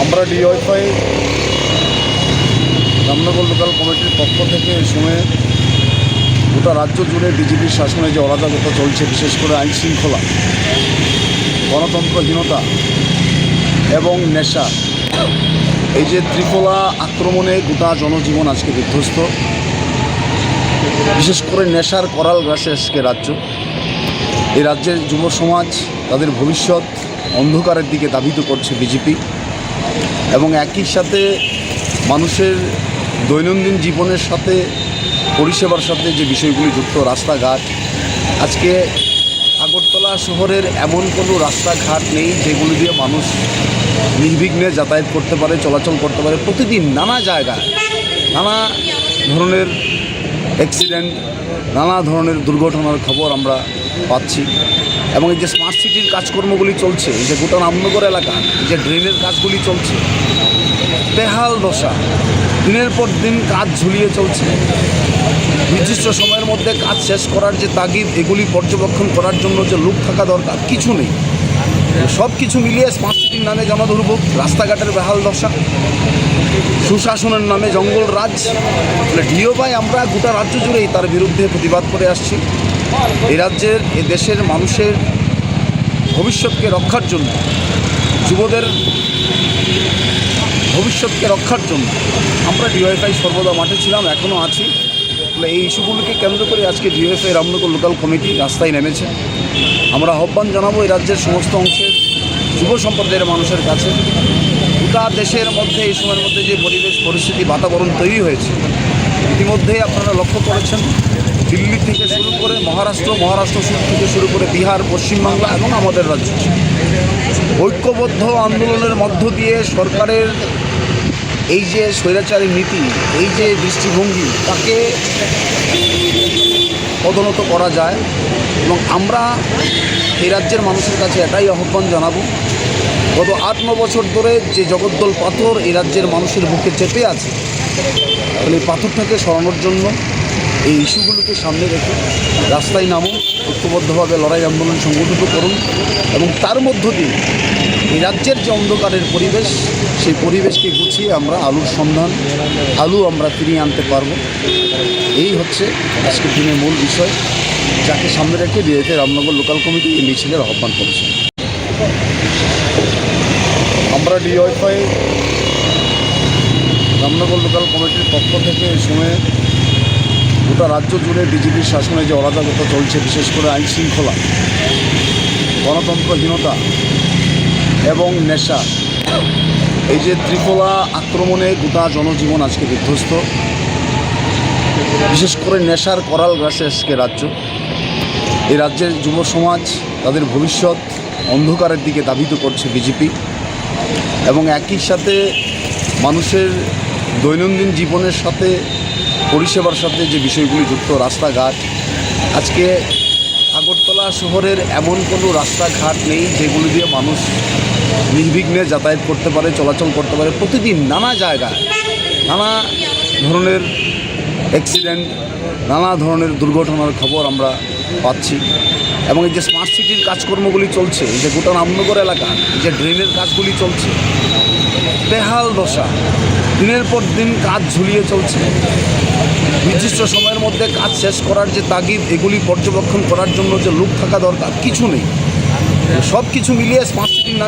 আমরা DYFI Ramnagar local কমিটির পক্ষ থেকে এই সময়ে গোটা রাজ্য জুড়ে বিজেপির শাসনে যে অরাজকতা চলছে, বিশেষ করে আইন শৃঙ্খলা, গণতন্ত্রহীনতা এবং নেশা, এই যে ত্রিফলা আক্রমণে গোটা জনজীবন আজকে বিধ্বস্ত। বিশেষ করে নেশার করাল গ্রাসে আজকে রাজ্য। এই রাজ্যের যুব সমাজ তাদের ভবিষ্যৎ অন্ধকারের দিকে ধাবিত করছে বিজেপি, এবং একই সাথে মানুষের দৈনন্দিন জীবনের সাথে, পরিষেবার সাথে যে বিষয়গুলি যুক্ত, রাস্তাঘাট, আজকে আগরতলা শহরের এমন কোনো রাস্তাঘাট নেই যেগুলি দিয়ে মানুষ নির্বিঘ্নে যাতায়াত করতে পারে, চলাচল করতে পারে। প্রতিদিন নানা জায়গায় নানা ধরনের অ্যাক্সিডেন্ট, নানা ধরনের দুর্ঘটনার খবর আমরা পাচ্ছি। এবং এই যে স্মার্ট সিটির কাজকর্মগুলি চলছে, এই যে গোটা রামনগর এলাকা, এই যে ড্রেনের কাজগুলি চলছে, বেহাল দশা, দিনের পর দিন কাজ ঝুলিয়ে চলছে। নির্দিষ্ট সময়ের মধ্যে কাজ শেষ করার যে তাগিদ, এগুলি পর্যবেক্ষণ করার জন্য যে লোক থাকা দরকার, কিছু নেই। সব কিছু মিলিয়ে স্মার্ট সিটির নামে জনদুর্ভোগ, রাস্তাঘাটের বেহাল দশা, সুশাসনের নামে জঙ্গল রাজ। ডিওবাই আমরা গোটা রাজ্য জুড়েই তার বিরুদ্ধে প্রতিবাদ করে আসছি। এই রাজ্যের, এ দেশের মানুষের ভবিষ্যৎকে রক্ষার জন্য, যুবদের ভবিষ্যৎকে রক্ষার জন্য আমরা ডিওয়াইফাই সর্বদা মাঠে ছিলাম, এখনও আছি। এই ইস্যুগুলিকে কেন্দ্র করে আজকে ডিওয়াইফাই রামনগর লোকাল কমিটি রাস্তায় নেমেছে। আমরা আহ্বান জানাবো এই রাজ্যের সমস্ত অংশের যুব সম্প্রদায়ের মানুষের কাছে, গোটা দেশের মধ্যে এই সময়ের মধ্যে যে পরিবেশ পরিস্থিতি বাতাবরণ তৈরি হয়েছে, ইতিমধ্যেই আপনারা লক্ষ্য করেছেন, দিল্লি থেকে শুরু করে মহারাষ্ট্র থেকে শুরু করে বিহার, পশ্চিমবাংলা এবং আমাদের রাজ্য, ঐক্যবদ্ধ আন্দোলনের মধ্য দিয়ে সরকারের এই যে স্বৈরাচারী নীতি, এই যে দৃষ্টিভঙ্গি, তাকে পদোন্নত করা যায়। এবং আমরা এই রাজ্যের মানুষের কাছে এটাই আহ্বান জানাবো, গত 8-9 বছর ধরে যে জগদ্দল পাথর এই রাজ্যের মানুষের বুকে চেপে আছে, তাহলে এই পাথরটাকে সরানোর জন্য এই ইস্যুগুলোকে সামনে রেখে রাস্তায় নামুন, ঐক্যবদ্ধভাবে লড়াই আন্দোলন সংগঠিত করুন, এবং তার মধ্য দিয়ে এই রাজ্যের যে অন্ধকারের পরিবেশ, সেই পরিবেশকে গুছিয়ে আমরা আলু আমরা ফিরিয়ে আনতে পারব। এই হচ্ছে আজকের দিনের মূল বিষয়, যাকে সামনে রেখে ডিওয়াইফাই রামনগর লোকাল কমিটি এই মিছিলের আহ্বান করেছে। আমরা ডিওয়াইফাই রামনগর লোকাল কমিটির পক্ষ থেকে এই সময়ে গোটা রাজ্য জুড়ে বিজেপির শাসনে যে অরাজকতা চলছে, বিশেষ করে আইন শৃঙ্খলা, গণতন্ত্রহীনতা এবং নেশা, এই যে ত্রিফলা আক্রমণে গোটা জনজীবন আজকে বিধ্বস্ত। বিশেষ করে নেশার করাল গ্রাসে আজকে রাজ্য। এই রাজ্যের যুব সমাজ তাদের ভবিষ্যৎ অন্ধকারের দিকে ধাবিত করছে বিজেপি, এবং একই সাথে মানুষের দৈনন্দিন জীবনের সাথে, পরিষেবার সাথে যে বিষয়গুলি যুক্ত, রাস্তাঘাট, আজকে আগরতলা শহরের এমন কোনো রাস্তাঘাট নেই যেগুলি দিয়ে মানুষ নির্বিঘ্নে যাতায়াত করতে পারে, চলাচল করতে পারে। প্রতিদিন নানা জায়গায় নানা ধরনের অ্যাক্সিডেন্ট, নানা ধরনের দুর্ঘটনার খবর আমরা পাচ্ছি। এবং এই যে স্মার্ট সিটির কাজকর্মগুলি চলছে, এই যে গোটা রামনগর এলাকা, এই যে ড্রেনের কাজগুলি চলছে, বেহাল দশা, দিনের পর দিন কাজ ঝুলিয়ে চলছে। নির্দিষ্ট সময়ের মধ্যে কাজ শেষ করার যে তাগিদ, এগুলি পর্যবেক্ষণ করার জন্য যে লোক থাকা দরকার, কিছু নেই। সব কিছু মিলিয়ে স্মার্ট সিটির নামে